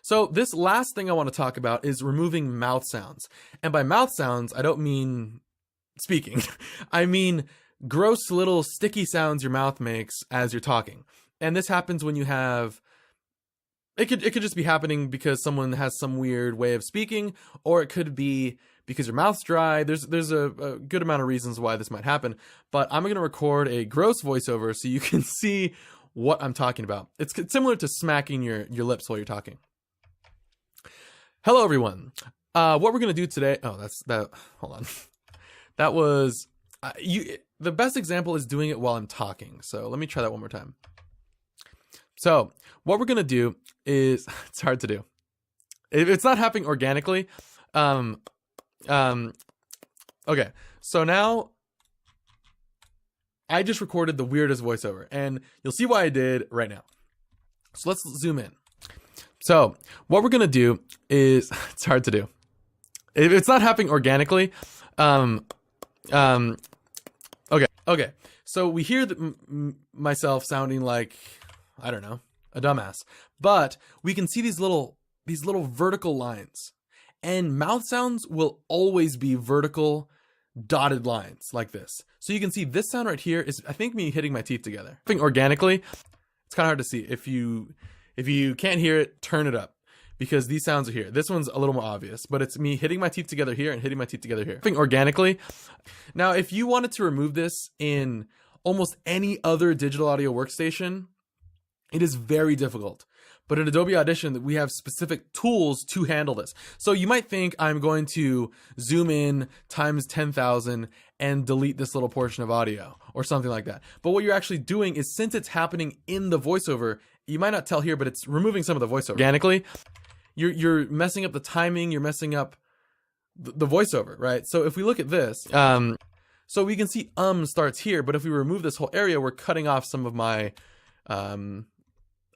So this last thing I want to talk about is removing mouth sounds. And by mouth sounds, I don't mean speaking. I mean gross little sticky sounds your mouth makes as you're talking. And this happens when you have it could just be happening because someone has some weird way of speaking, or it could be because your mouth's dry. There's a good amount of reasons why this might happen, but I'm going to record a gross voiceover so you can see what I'm talking about. It's similar to smacking your lips while you're talking. Hello, everyone. What we're going to do today... Oh, hold on. That was... The best example is doing it while I'm talking. So let me try that one more time. So what we're going to do is... It's hard to do. It's not happening organically. Okay. So now I just recorded the weirdest voiceover, and you'll see why I did right now. So let's zoom in. So what we're going to do is... It's hard to do. It's not happening organically. Okay. So we hear myself sounding like, I don't know, a dumbass. But we can see these little vertical lines. And mouth sounds will always be vertical dotted lines like this. So you can see this sound right here is, I think, me hitting my teeth together. Organically, it's kind of hard to see. If you can't hear it, turn it up, because these sounds are here. This one's a little more obvious, but it's me hitting my teeth together here and hitting my teeth together here. Organically. Now, if you wanted to remove this in almost any other digital audio workstation, it is very difficult. But in Adobe Audition, we have specific tools to handle this. So you might think I'm going to zoom in times 10,000 and delete this little portion of audio or something like that. But what you're actually doing is, since it's happening in the voiceover, you might not tell here, but it's removing some of the voiceover. Organically, you're messing up the timing, you're messing up the voiceover, right? So if we look at this, so we can see starts here, but if we remove this whole area, we're cutting off some of my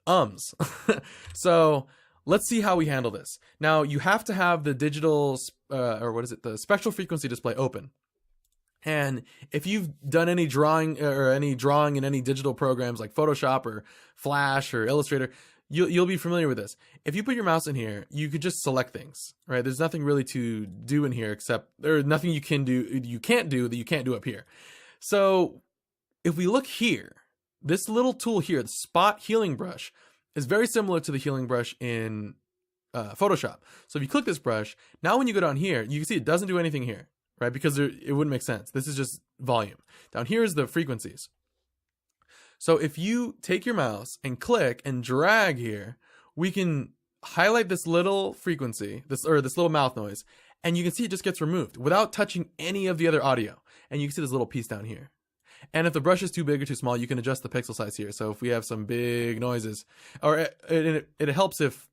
ums. So let's see how we handle this. Now, you have to have the digital, the spectral frequency display open. And if you've done any drawing in any digital programs like Photoshop or Flash or Illustrator, you'll be familiar with this. If you put your mouse in here, you could just select things, right? There's nothing really to do in here except there's nothing you can't do that you can't do up here. So if we look here, this little tool here, the Spot Healing Brush, is very similar to the healing brush in Photoshop. So if you click this brush, now when you go down here, you can see it doesn't do anything here, right? Because it wouldn't make sense. This is just volume. Down here is the frequencies. So if you take your mouse and click and drag here, we can highlight this little frequency, this little mouth noise, and you can see it just gets removed without touching any of the other audio. And you can see this little piece down here. And if the brush is too big or too small, you can adjust the pixel size here. So if we have some big noises, or it helps if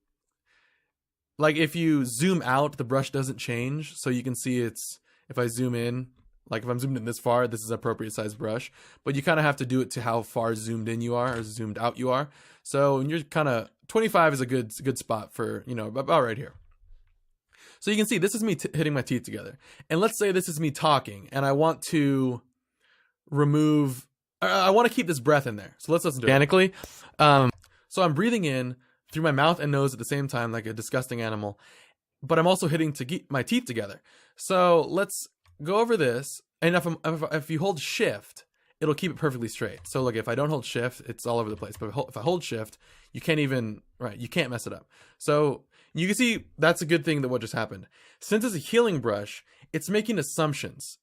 you zoom out, the brush doesn't change. So you can see if I zoom in, like if I'm zoomed in this far, this is appropriate size brush. But you kind of have to do it to how far zoomed in you are or zoomed out you are. So when you're 25 is a good spot for, about right here. So you can see this is me hitting my teeth together. And let's say this is me talking and I want to I want to keep this breath in there. So let's listen to it organically. So I'm breathing in through my mouth and nose at the same time, like a disgusting animal, but I'm also hitting my teeth together. So let's go over this. And if you hold shift, it'll keep it perfectly straight. So look, if I don't hold shift, it's all over the place. But if I hold shift, you can't mess it up. So you can see that's a good thing that what just happened. Since it's a healing brush, it's making assumptions.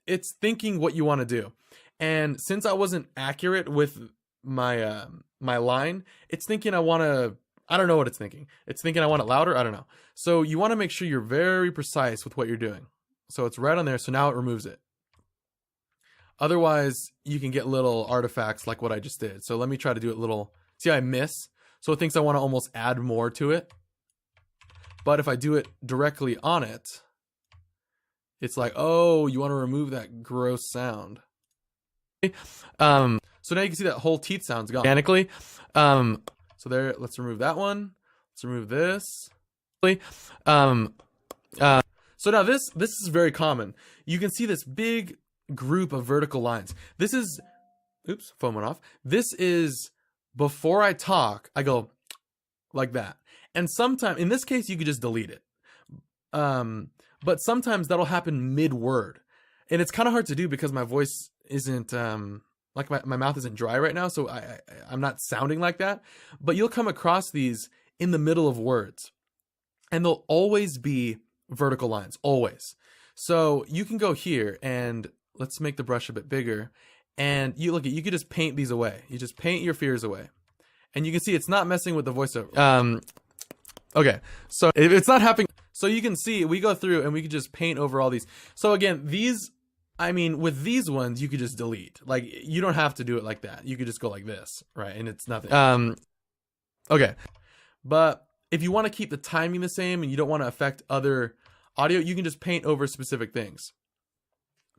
It's thinking what you want to do. And since I wasn't accurate with my my line, it's thinking I don't know what it's thinking. It's thinking I want it louder. I don't know. So you want to make sure you're very precise with what you're doing. So it's right on there. So now it removes it. Otherwise, you can get little artifacts like what I just did. So let me try to do it see I miss. So it thinks I want to almost add more to it. But if I do it directly on it, it's like, oh, you want to remove that gross sound. So now you can see that whole teeth sound's gone organically. So there, let's remove that one. Let's remove this. So now this is very common. You can see this big group of vertical lines. This is, oops, phone went off. This is before I talk, I go like that. And sometimes, in this case, you could just delete it. But sometimes that'll happen mid-word. And it's kind of hard to do because my voice isn't, like my mouth isn't dry right now, so I'm not sounding like that. But you'll come across these in the middle of words. And they'll always be vertical lines, always. So you can go here and let's make the brush a bit bigger. And you could just paint these away. You just paint your fears away. And you can see it's not messing with the voiceover. Okay, so if it's not happening, so you can see we go through and we can just paint over all these. So again, these, I mean, with these ones, you could just delete. Like, you don't have to do it like that. You could just go like this, right? And it's nothing. Okay, but if you want to keep the timing the same and you don't want to affect other audio, you can just paint over specific things.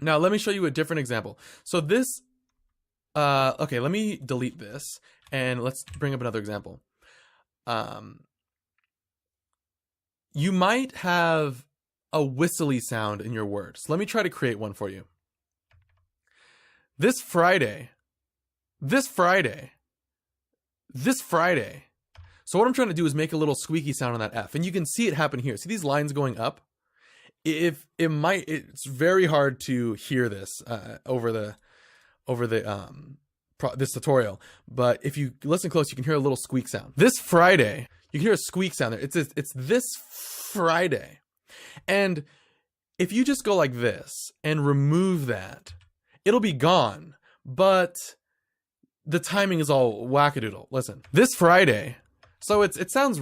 Now, let me show you a different example. So this, okay, let me delete this and let's bring up another example. You might have a whistly sound in your words. Let me try to create one for you. This Friday. So what I'm trying to do is make a little squeaky sound on that F, and you can see it happen here. See these lines going up? It's very hard to hear this over this tutorial, but if you listen close, you can hear a little squeak sound. This Friday, you can hear a squeak sound there. It's this Friday, and if you just go like this and remove that, it'll be gone. But the timing is all wackadoodle. Listen, this Friday. So it sounds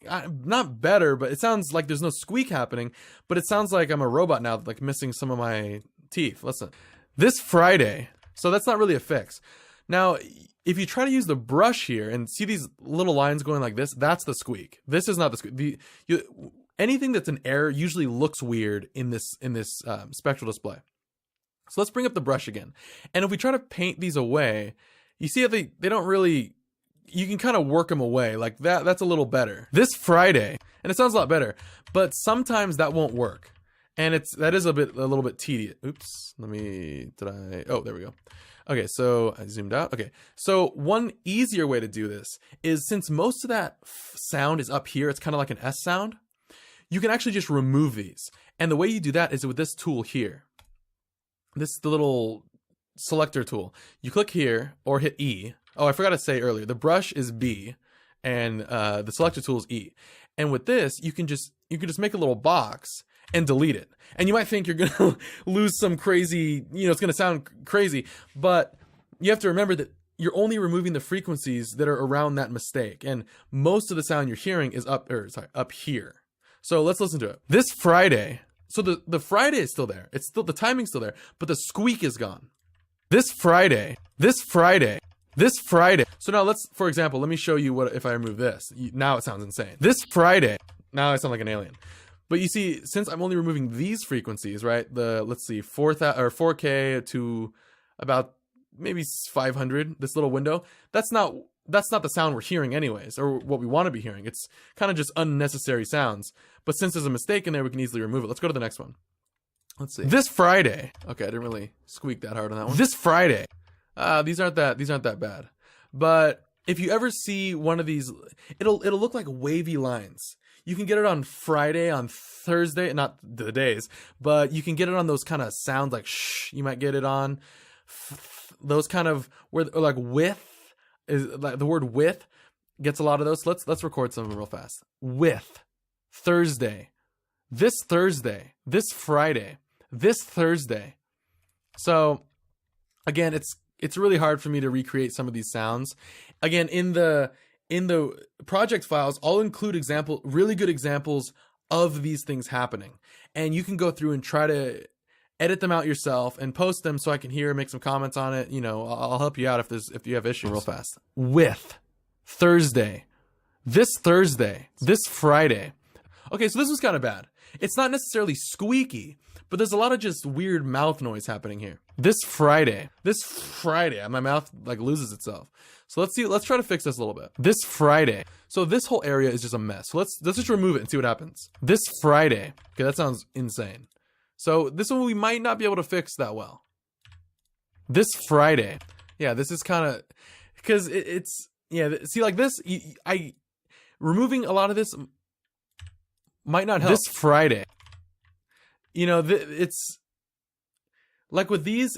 not better, but it sounds like there's no squeak happening, but it sounds like I'm a robot now, like missing some of my teeth. Listen, this Friday. So that's not really a fix. Now, if you try to use the brush here and see these little lines going like this, that's the squeak. This is not the squeak. Anything that's an error usually looks weird in this spectral display. So let's bring up the brush again. And if we try to paint these away, you see how they don't really, you can kind of work them away like that. That's a little better. This Friday, and it sounds a lot better, but sometimes that won't work. And that is a little bit tedious. Oops, oh, there we go. Okay, so I zoomed out. Okay, so one easier way to do this is, since most of that sound is up here, it's kind of like an S sound, you can actually just remove these. And the way you do that is with this tool here. This is the little selector tool. You click here or hit E. Oh, I forgot to say earlier, the brush is B and the selector tool is E. And with this, you can just make a little box and delete it. And you might think you're gonna lose some crazy, it's gonna sound crazy, but you have to remember that you're only removing the frequencies that are around that mistake. And most of the sound you're hearing is up here. So let's listen to it. This Friday. So the Friday is still there. It's still, the timing's still there, but the squeak is gone. This Friday. So now for example, let me show you what if I remove this. Now it sounds insane. This Friday. Now I sound like an alien. But you see, since I'm only removing these frequencies, right? Let's see, 4K to about maybe 500, this little window, that's not the sound we're hearing anyways, or what we want to be hearing. It's kind of just unnecessary sounds. But since there's a mistake in there, we can easily remove it. Let's go to the next one. Let's see. This Friday. Okay, I didn't really squeak that hard on that one. This Friday. These aren't that bad. But if you ever see one of these, it'll look like wavy lines. You can get it on Friday, on Thursday, not the days, but you can get it on those kind of sounds like shh. You might get it on those kind of where, or like with is like the word with gets a lot of those. Let's record some of them real fast. With Thursday, this Thursday, this Friday, this Thursday. So again, it's really hard for me to recreate some of these sounds. Again, in the project files, I'll include really good examples of these things happening. And you can go through and try to edit them out yourself and post them so I can hear, make some comments on it. I'll help you out if you have issues. Real fast. With Thursday, this Friday. Okay, so this was kind of bad. It's not necessarily squeaky, but there's a lot of just weird mouth noise happening here. This Friday, my mouth like loses itself. So let's try to fix this a little bit. This Friday. So this whole area is just a mess. So let's just remove it and see what happens. This Friday. Okay, that sounds insane. So this one we might not be able to fix that well. This Friday. Yeah, this is kind of, because it's, yeah, see like this, removing a lot of this might not help. This Friday, you know, it's like with these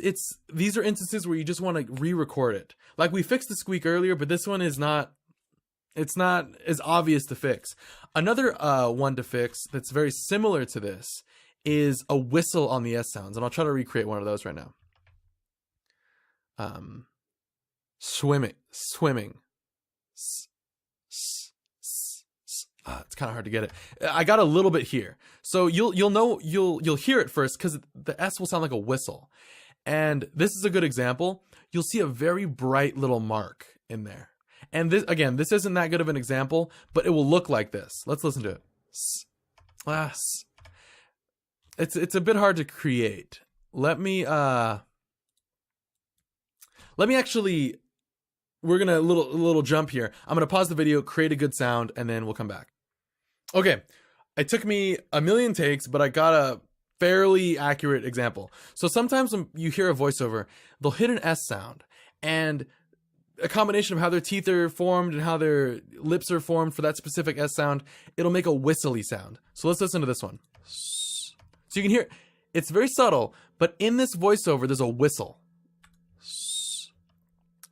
are instances where you just want to re-record it. Like we fixed the squeak earlier, but this one is not, it's not as obvious to fix. Another one to fix that's very similar to this is a whistle on the S sounds, and I'll try to recreate one of those right now. Swimming. It's kind of hard to get it. I got a little bit here, so you'll hear it first because the S will sound like a whistle, and this is a good example. You'll see a very bright little mark in there, and this again, this isn't that good of an example, but it will look like this. Let's listen to it. It's a bit hard to create. Let me actually. We're gonna little jump here. I'm gonna pause the video, create a good sound, and then we'll come back. Okay, it took me a million takes, but I got a fairly accurate example. So sometimes when you hear a voiceover, they'll hit an S sound, and a combination of how their teeth are formed and how their lips are formed for that specific S sound, it'll make a whistly sound. So let's listen to this one. So you can hear, it's very subtle, but in this voiceover, there's a whistle.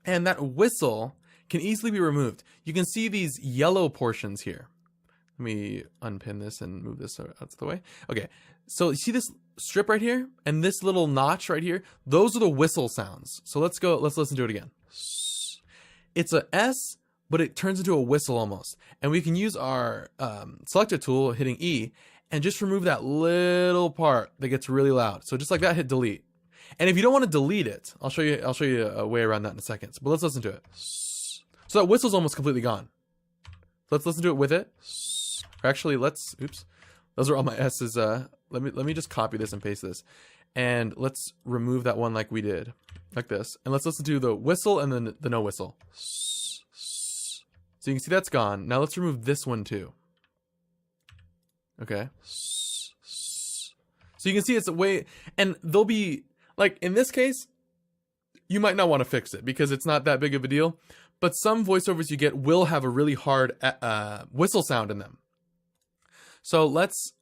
And that whistle can easily be removed. You can see these yellow portions here. Let me unpin this and move this out of the way. Okay, so you see this strip right here and this little notch right here? Those are the whistle sounds. So let's listen to it again. It's a S, but it turns into a whistle almost. And we can use our selector tool, hitting E, and just remove that little part that gets really loud. So just like that, hit delete. And if you don't want to delete it, I'll show you a way around that in a second. But let's listen to it. So that whistle's almost completely gone. Let's listen to it with it. Or actually, oops. Those are all my S's. Let me just copy this and paste this. And let's remove that one like we did. Like this. And let's listen to the whistle and then the no whistle. So you can see that's gone. Now let's remove this one too. Okay. So you can see it's a way, and they'll be, like in this case, you might not want to fix it because it's not that big of a deal, but some voiceovers you get will have a really hard whistle sound in them. So let's,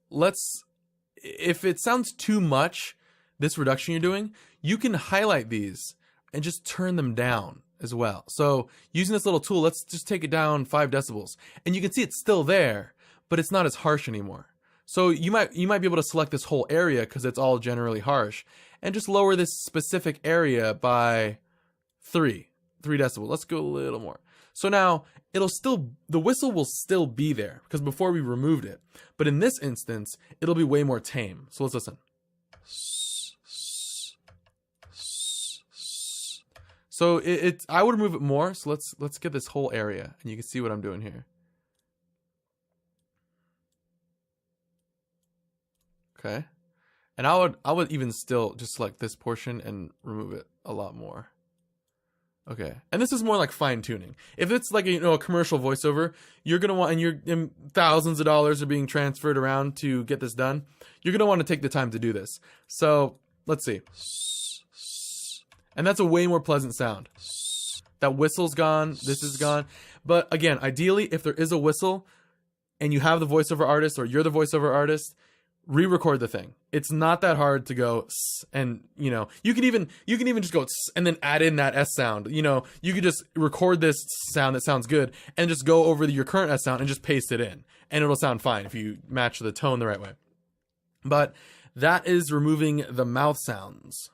if it sounds too much, this reduction you're doing, you can highlight these and just turn them down as well. So using this little tool, let's just take it down 5 decibels, and you can see it's still there, but it's not as harsh anymore. So you might be able to select this whole area because it's all generally harsh, and just lower this specific area by 3 decibels. Let's go a little more. So now the whistle will still be there because before we removed it, but in this instance, it'll be way more tame. So let's listen. So I would remove it more. So let's get this whole area, and you can see what I'm doing here. Okay. And I would even still just select this portion and remove it a lot more. Okay. And this is more like fine tuning. If it's like a commercial voiceover, you're going to want, and thousands of dollars are being transferred around to get this done, you're going to want to take the time to do this. So let's see. And that's a way more pleasant sound. That whistle's gone. This is gone. But again, ideally, if there is a whistle and you have the voiceover artist or you're the voiceover artist, re-record the thing. It's not that hard to go and you can even just go and then add in that S sound. You could just record this sound that sounds good and just go over your current S sound and just paste it in, and it'll sound fine if you match the tone the right way. But that is removing the mouth sounds.